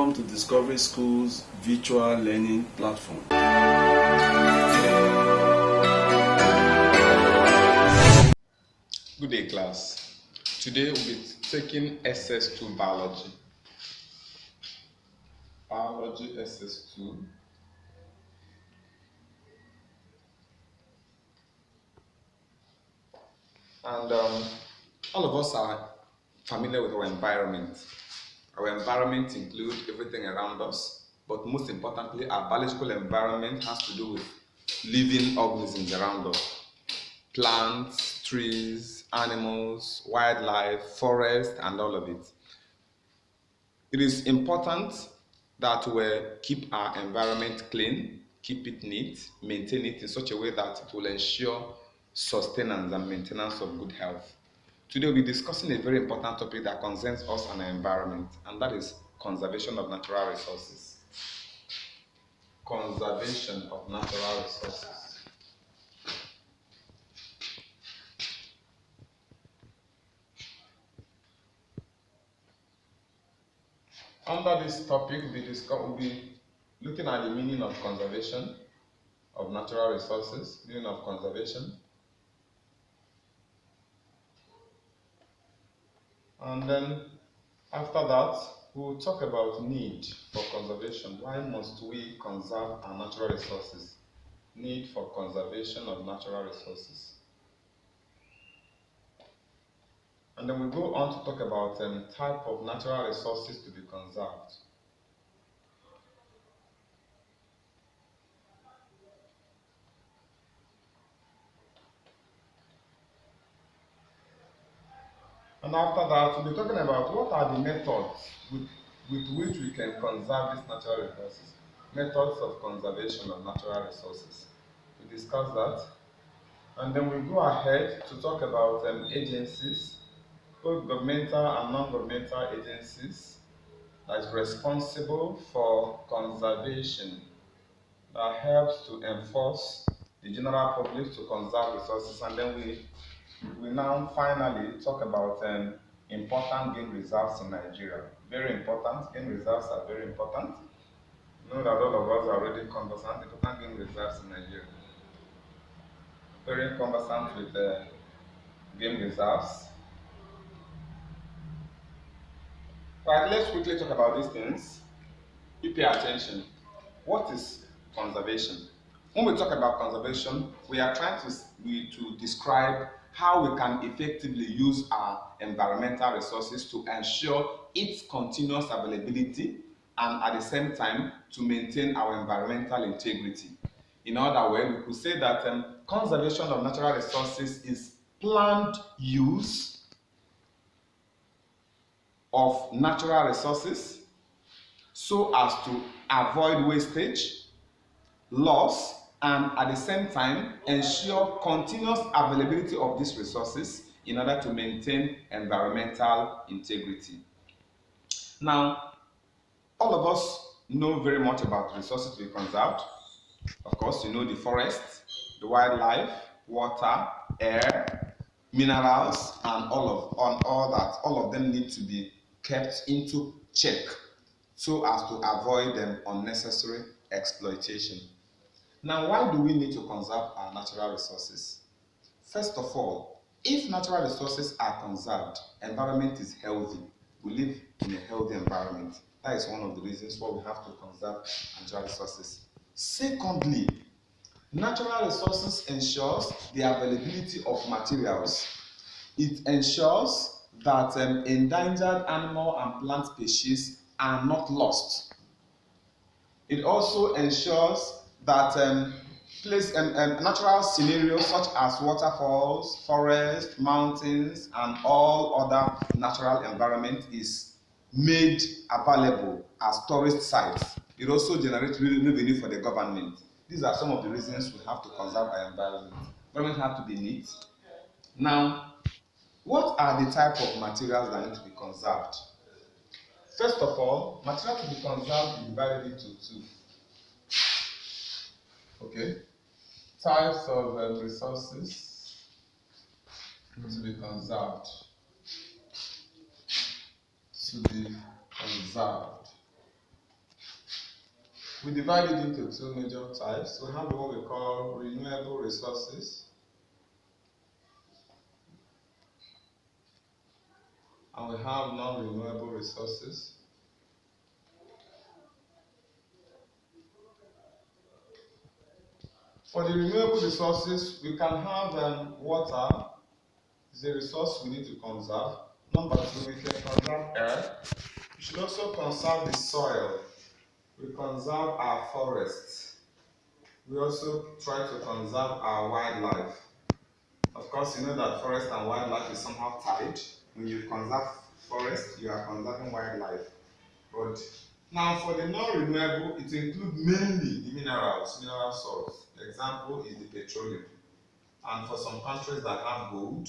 Welcome to Discovery School's virtual learning platform. Good day, class. Today we'll be taking SS2 Biology. Biology SS2. And all of us are familiar with our environment. Our environment includes everything around us, but most importantly, our biological environment has to do with living organisms around us. Plants, trees, animals, wildlife, forest, and all of it. It is important that we keep our environment clean, keep it neat, maintain it in such a way that it will ensure sustenance and maintenance of good health. Today we'll be discussing a very important topic that concerns us and our environment, and that is conservation of natural resources. Conservation of natural resources. Under this topic, we'll be looking at the meaning of conservation of natural resources, meaning of conservation. And then after that, we'll talk about need for conservation. Why must we conserve our natural resources? Need for conservation of natural resources. And then we'll go on to talk about type of natural resources to be conserved. And after that, we'll be talking about what are the methods with which we can conserve these natural resources. Methods of conservation of natural resources. We discuss that. And then we go ahead to talk about agencies, both governmental and non-governmental agencies that is responsible for conservation, that helps to enforce the general public to conserve resources. And then we now finally talk about important game reserves in Nigeria. Very important. Game reserves are very important. You know that all of us are already conversant. Important game reserves in Nigeria. Very conversant with game reserves. Right, let's quickly talk about these things. You pay attention. What is conservation? When we talk about conservation, we are trying to describe how we can effectively use our environmental resources to ensure its continuous availability and at the same time to maintain our environmental integrity. In other words, we could say that conservation of natural resources is planned use of natural resources so as to avoid wastage, loss, and at the same time ensure continuous availability of these resources in order to maintain environmental integrity. Now, all of us know very much about resources to be conserved. Of course, you know the forest, the wildlife, water, air, minerals, and all of them need to be kept into check so as to avoid unnecessary exploitation. Now, why do we need to conserve our natural resources? First of all, if natural resources are conserved, environment is healthy. We live in a healthy environment. That is one of the reasons why we have to conserve natural resources. Secondly, natural resources ensures the availability of materials. It ensures that endangered animal and plant species are not lost. It also ensures that natural scenarios such as waterfalls, forests, mountains, and all other natural environment is made available as tourist sites. It also generates revenue for the government. These are some of the reasons we have to conserve our environment. Environment have to be neat. Now, what are the type of materials that need to be conserved? First of all, material to be conserved is divided into two. Okay, types of resources to be conserved. To be conserved. We divide it into two major types. We have what we call renewable resources and we have non-renewable resources. For the renewable resources, we can have water is a resource we need to conserve. Number two, we can conserve air. We should also conserve the soil. We conserve our forests. We also try to conserve our wildlife. Of course, you know that forest and wildlife is somehow tied. When you conserve forest, you are conserving wildlife. But now for the non-renewable, it includes mainly the minerals, mineral salts. The example is the petroleum. And for some countries that have gold,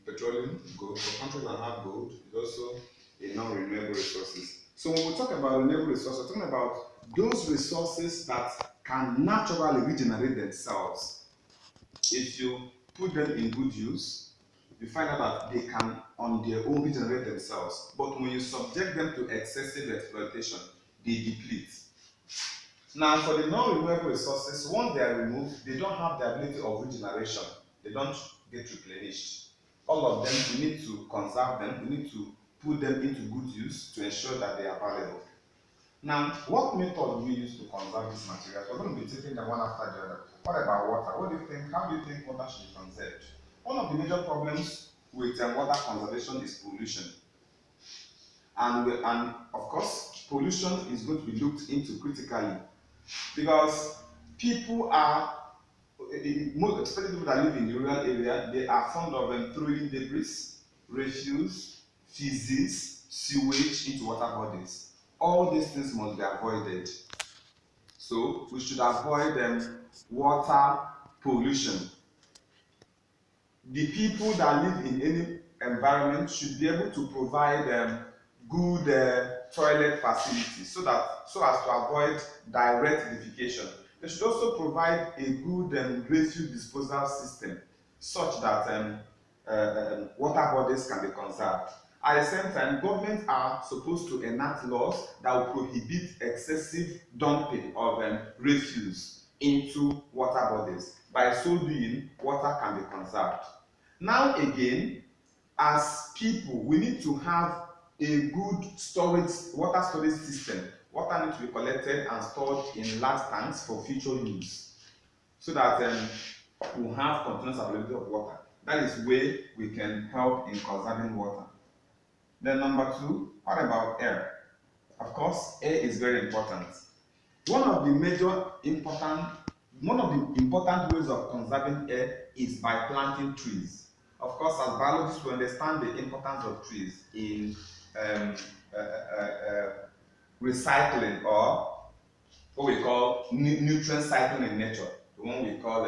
petroleum, gold, for countries that have gold, it's also a non-renewable resources. So when we talk about renewable resources, we're talking about those resources that can naturally regenerate themselves. If you put them in good use, you find out that they can on their own regenerate themselves. But when you subject them to excessive exploitation, they deplete. Now, for the non-renewable resources, once they are removed, they don't have the ability of regeneration. They don't get replenished. All of them, we need to conserve them. We need to put them into good use to ensure that they are valuable. Now, what method do we use to conserve these materials? We're going to be taking them one after the other. What about water? What do you think? How do you think water should be conserved? One of the major problems with water conservation is pollution. And of course, pollution is going to be looked into critically because people are, most especially people that live in the rural area, they are fond of throwing debris, refuse, feces, sewage into water bodies. All these things must be avoided. So we should avoid water pollution. The people that live in any environment should be able to provide good toilet facilities so as to avoid direct defecation. They should also provide a good refuse disposal system such that water bodies can be conserved. At the same time, governments are supposed to enact laws that will prohibit excessive dumping of refuse into water bodies. By so doing, water can be conserved. Now again, as people, we need to have a good water storage system. Water needs to be collected and stored in large tanks for future use so that we'll have continuous availability of water. That is where we can help in conserving water. Then number two, what about air? Of course, air is very important. One of the important ways of conserving air is by planting trees. Of course, as biologists, we understand the importance of trees in recycling, or what we call nutrient cycling in nature, the one we call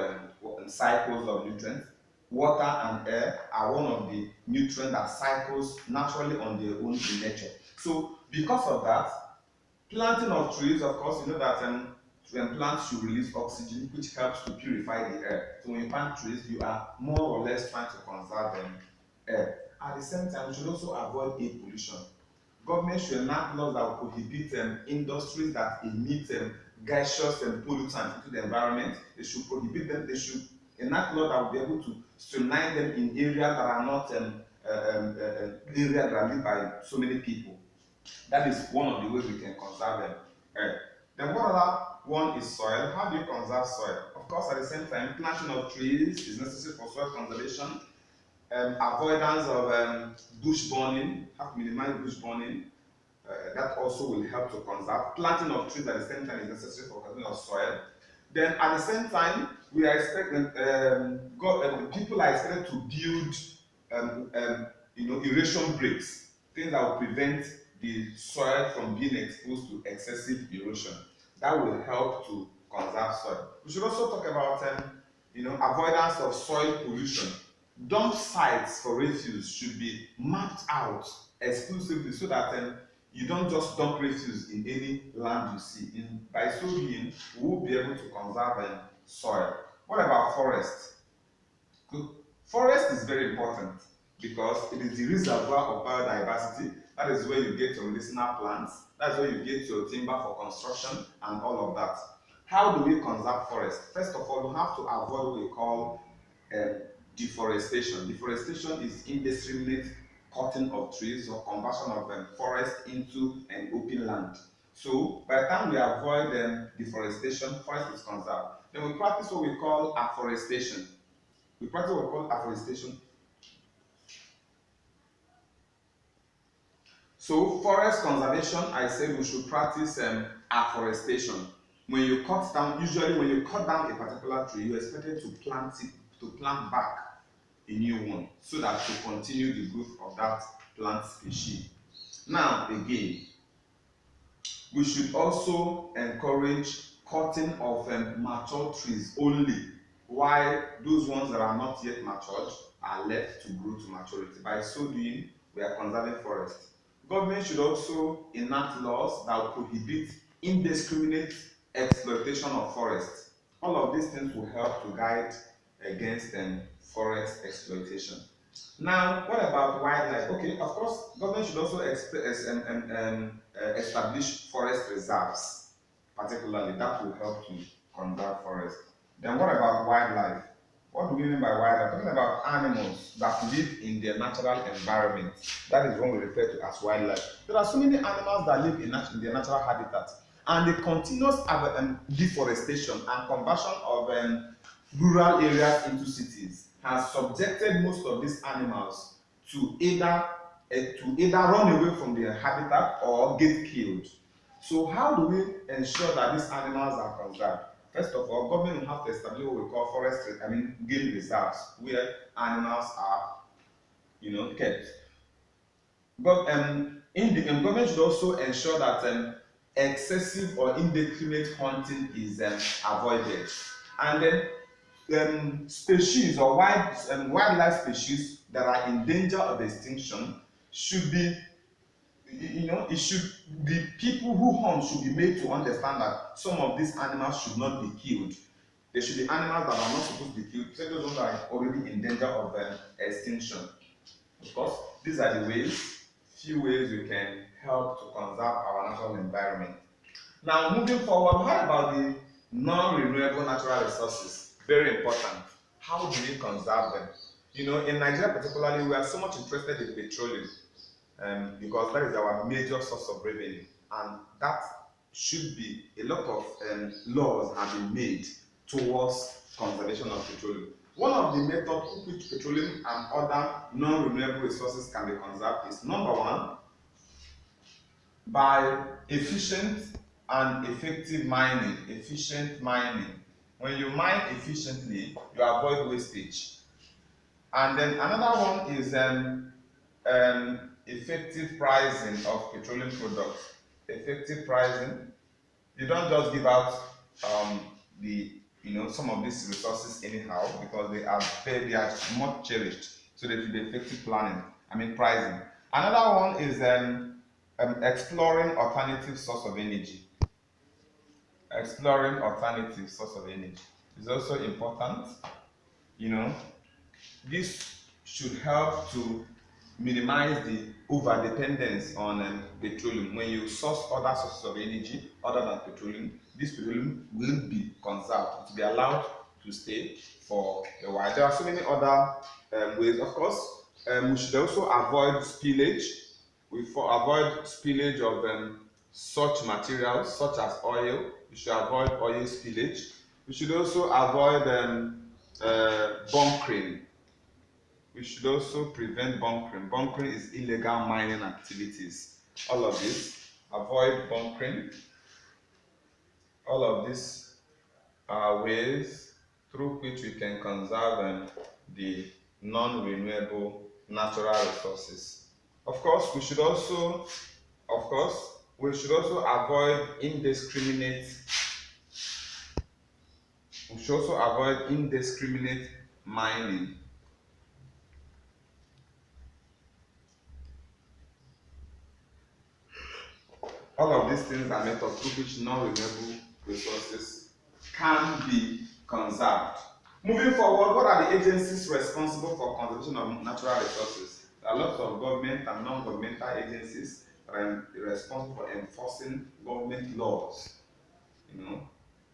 cycles of nutrients. Water and air are one of the nutrients that cycles naturally on their own in nature. So because of that, planting of trees, of course, you know that when plants should release oxygen, which helps to purify the air. So when you plant trees, you are more or less trying to conserve air. At the same time, we should also avoid air pollution. Government should enact laws that will prohibit industries that emit gaseous pollutants into the environment. They should prohibit them. They should enact laws that will be able to streamline them in areas that are not areas that are lived by so many people. That is one of the ways we can conserve air. Then what other one is soil? How do you conserve soil? Of course, at the same time, planting of trees is necessary for soil conservation. Avoidance of bush burning, have to minimize bush burning. That also will help to conserve. Planting of trees at the same time is necessary for conservation of soil. Then at the same time, we are expecting people are expected to build erosion breaks, things that will prevent the soil from being exposed to excessive erosion. That will help to conserve soil. We should also talk about avoidance of soil pollution. Dump sites for refuse should be mapped out exclusively so that you don't just dump refuse in any land you see. By so doing, we will be able to conserve soil. What about forest? Forest is very important because it is the reservoir of biodiversity. That is where you get your medicinal plants. That's where you get your timber for construction and all of that. How do we conserve forest? First of all, we have to avoid what we call deforestation. Deforestation is indiscriminate cutting of trees or conversion of forest into an open land. So by the time we avoid deforestation, forest is conserved. Then we practice what we call afforestation. We practice what we call afforestation. So forest conservation, I said we should practice afforestation. When you cut down, usually when you cut down a particular tree, you expect it to plant back a new one so that to continue the growth of that plant species. Now again, we should also encourage cutting of mature trees only, while those ones that are not yet matured are left to grow to maturity. By so doing, we are conserving forest. Government should also enact laws that will prohibit indiscriminate exploitation of forests. All of these things will help to guide against forest exploitation. Now, what about wildlife? Okay, of course, government should also establish forest reserves, particularly. That will help to conserve forest. Then what about wildlife? What do we mean by wildlife? We're talking about animals that live in their natural environment. That is what we refer to as wildlife. There are so many animals that live in their natural habitat, and the continuous deforestation and conversion of rural areas into cities has subjected most of these animals to either run away from their habitat or get killed. So how do we ensure that these animals are conserved? First of all, government will have to establish what we call game reserves, where animals are, kept. But government should also ensure that excessive or indiscriminate hunting is avoided, and then species or wildlife species that are in danger of extinction should be, the people who hunt should be made to understand that some of these animals should not be killed. There should be animals that are not supposed to be killed, except those ones that are already in danger of extinction. Of course, these are the few ways we can help to conserve our natural environment. Now, moving forward, what about the non-renewable natural resources? Very important. How do we conserve them? In Nigeria particularly, we are so much interested in petroleum because that is our major source of revenue, and that should be a lot of laws have been made towards conservation of petroleum. One of the methods through which petroleum and other non-renewable resources can be conserved is, number one, by efficient and effective mining. Efficient mining. When you mine efficiently, you avoid wastage. And then another one is effective pricing of petroleum products. Effective pricing. You don't just give out some of these resources anyhow, because they are much cherished. So there should be effective pricing. Another one is exploring alternative source of energy. Exploring alternative source of energy is also important. This should help to minimize the over-dependence on petroleum. When you source other sources of energy other than petroleum, this petroleum will be conserved. It will be allowed to stay for a while. There are so many other ways. Of course, we should also avoid spillage. We avoid spillage of such materials such as oil. We should avoid oil spillage. We should also avoid bunkering. We should also prevent bunkering. Bunkering is illegal mining activities. All of this, avoid bunkering. All of these are ways through which we can conserve the non-renewable natural resources. Of course, we should also avoid indiscriminate. We should also avoid indiscriminate mining. All of these things are methods through which non-renewable resources can be conserved. Moving forward, what are the agencies responsible for conservation of natural resources? There are lots of government and non-governmental agencies that are responsible for enforcing government laws,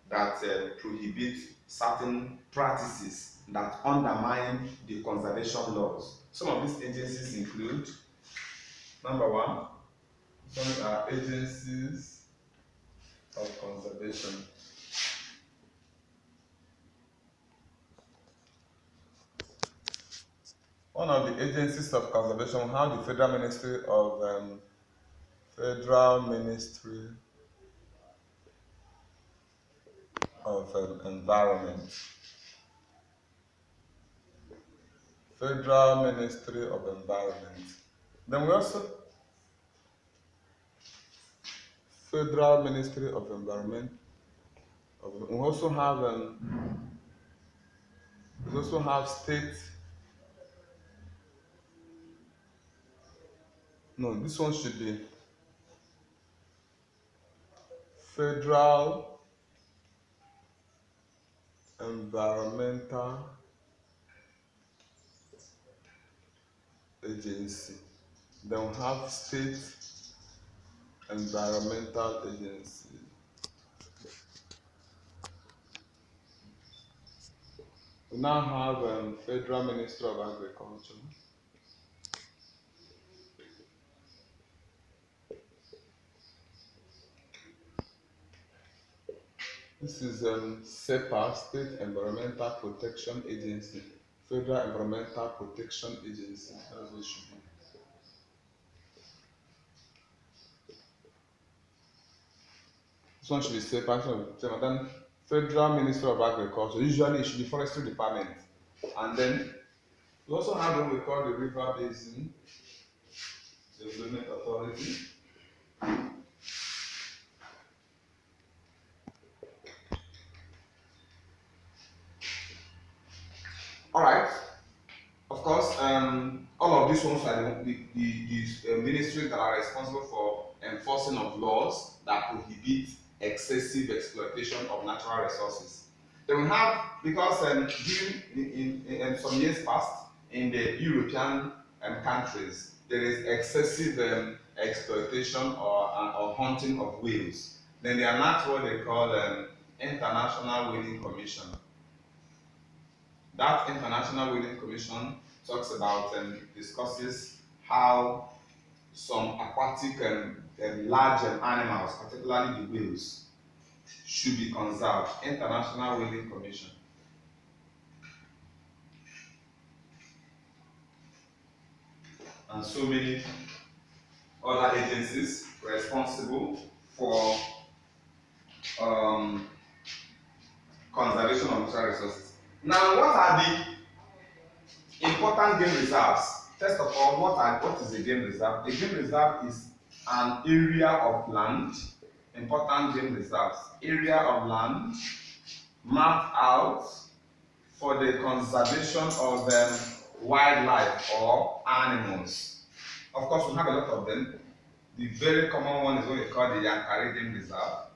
that prohibit certain practices that undermine the conservation laws. Some of these agencies include, number one, some are agencies of conservation. One of the agencies of conservation we have the Federal Ministry of Environment. Federal Ministry of Environment. Then we also Federal Ministry of Environment. We also have state. No, this one should be Federal Environmental Agency. Then we have State Environmental Agency. We now have Federal Ministry of Agriculture. This is SEPA, State Environmental Protection Agency. Federal Environmental Protection Agency. That's what it should be. This one should be SEPA. Then Federal Ministry of Agriculture. Usually it should be Forestry Department. And then we also have what we call the River Basin Development Authority. Alright, of course, all of these ones are the ministries that are responsible for enforcing of laws that prohibit excessive exploitation of natural resources. Then we have, because in some years past, in the European countries, there is excessive exploitation or hunting of whales. Then they are not what they call International Whaling Commission. That International Whaling Commission talks about and discusses how some aquatic large animals, particularly the whales, should be conserved. International Whaling Commission. And so many other agencies responsible for conservation of natural resources. Now, what are the important game reserves? First of all, what is a game reserve? A game reserve is an area of land, important game reserves, area of land mapped out for the conservation of wildlife or animals. Of course, we have a lot of them. The very common one is what we call the Yankari Game Reserve.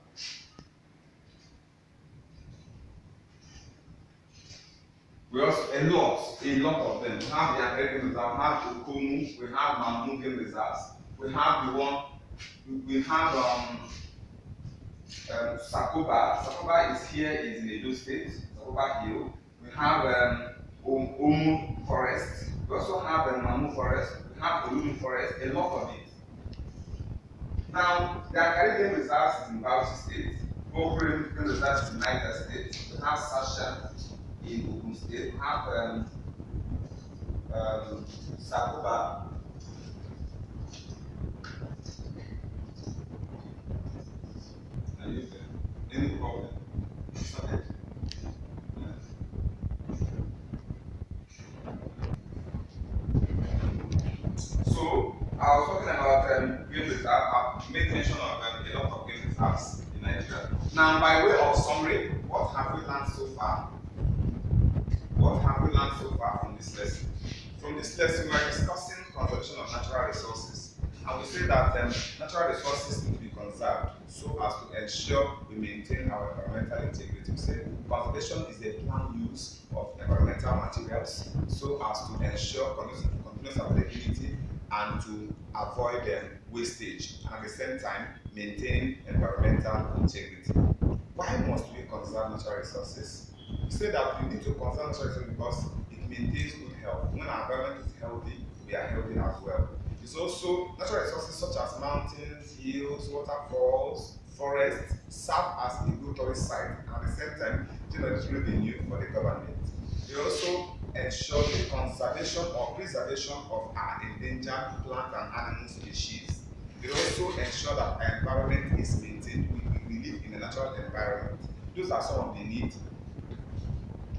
We also a lot of them. We have the Yankari Game Reserve, we have Okomu, we have Mamu Game Reserves, we have the one, we have Sakoba. Sakoba is here, is in Edo State, Sakoba Hill. We have Omu Forest. We also have Mamu Forest. We have Olumi Forest. A lot of it. Now, the Yankari Game Reserves is in Bauchi State. Bokure Game Reserves is in Niger State. We have Sasha in Ogun State. We have Sakoba. Any problem? Okay. So I was talking about game reserve. I've made mention of a lot of game reserves in Nigeria. Now, by way of summary, what have we learned so far? What have we learned so far from this lesson? From this lesson, we are discussing conservation of natural resources. And we say that natural resources need to be conserved so as to ensure we maintain our environmental integrity. We say conservation is the planned use of environmental materials so as to ensure continuous continuous availability and to avoid wastage, and at the same time maintain environmental integrity. Why must we conserve natural resources? We say that we need to conserve natural resources because it maintains good health. When our environment is healthy, we are healthy as well. It's also natural resources such as mountains, hills, waterfalls, forests serve as a good tourist site, and at the same time generate revenue for the government. They also ensure the conservation or preservation of our endangered plant and animal species. They also ensure that our environment is maintained. We live in a natural environment. Those are some of the needs,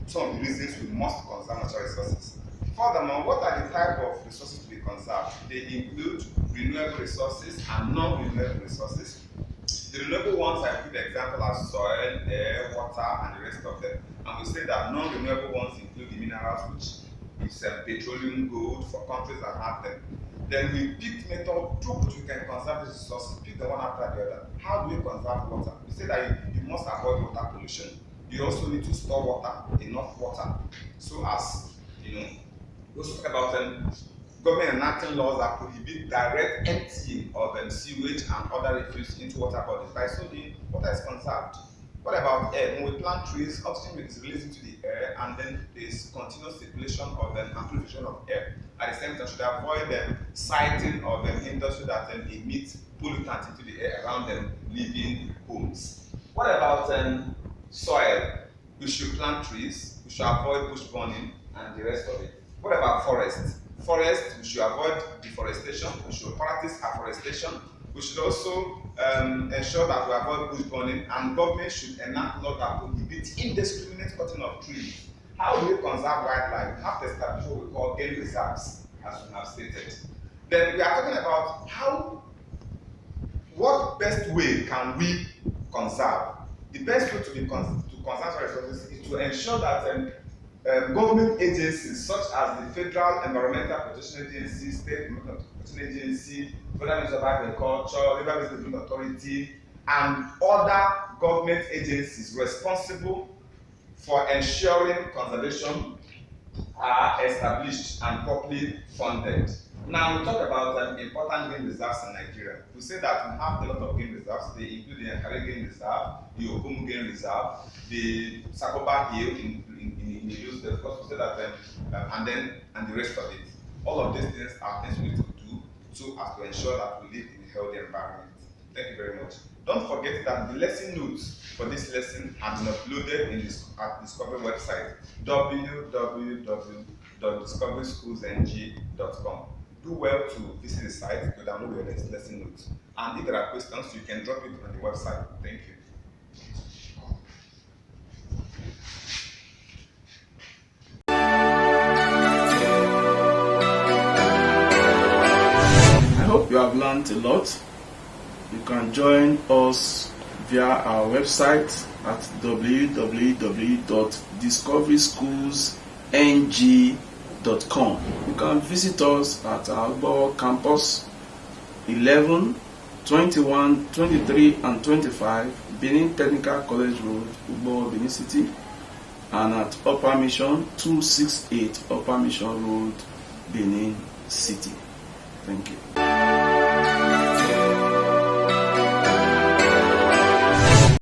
some of the reasons we must conserve natural resources. Furthermore, what are the type of resources to be conserved? They include renewable resources and non-renewable resources. The renewable ones I give the example as soil, air, water, and the rest of them. And we say that non-renewable ones include the minerals, which is petroleum, gold for countries that have them. Then we pick method through which we can conserve these resources. Pick the one after the other. How do we conserve water? We say that you must avoid water pollution. You also need to store water, enough water, so as we also talk about government enacting laws that prohibit direct emptying of sewage and other refuse into water bodies. By so doing, water is conserved. What about air? When we plant trees, oxygen is released into the air, and then there is continuous circulation of amplification of air. At the same time, should avoid the siting of industry that emit pollutants into the air around them living homes. What about soil? We should plant trees. We should avoid bush burning and the rest of it. What about forests? Forests, we should avoid deforestation. We should practice afforestation. We should also ensure that we avoid bush burning, and government should enact laws that prohibit indiscriminate cutting of trees. How do we conserve wildlife? We have to establish what we call game reserves, as we have stated. Then we are talking about what best way can we conserve? The best way to conserve resources is to ensure that government agencies such as the Federal Environmental Protection Agency, State Environmental Protection Agency, Federal Ministry of Agriculture, River Basin Development Authority, and other government agencies responsible for ensuring conservation are established and properly funded. Now we talk about important game reserves in Nigeria. We say that we have a lot of game reserves. They include the Yankari Game Reserve, the Okumu Game Reserve, the Sakoba Hill in use, of course we say that, and the rest of it. All of these things are things we need to do so as to ensure that we live in a healthy environment. Thank you very much. Don't forget that the lesson notes for this lesson have been uploaded at Discovery website, www.discoveryschoolsng.com. Do well to visit the site to download your lesson notes. And if there are questions, you can drop it on the website. Thank you. I hope you have learned a lot. You can join us via our website at www.discoveryschoolsng.com. You can visit us at our Agbo campus 11, 21, 23, and 25 Benin Technical College Road, Ugbo, Benin City, and at Upper Mission 268 Upper Mission Road, Benin City. Thank you.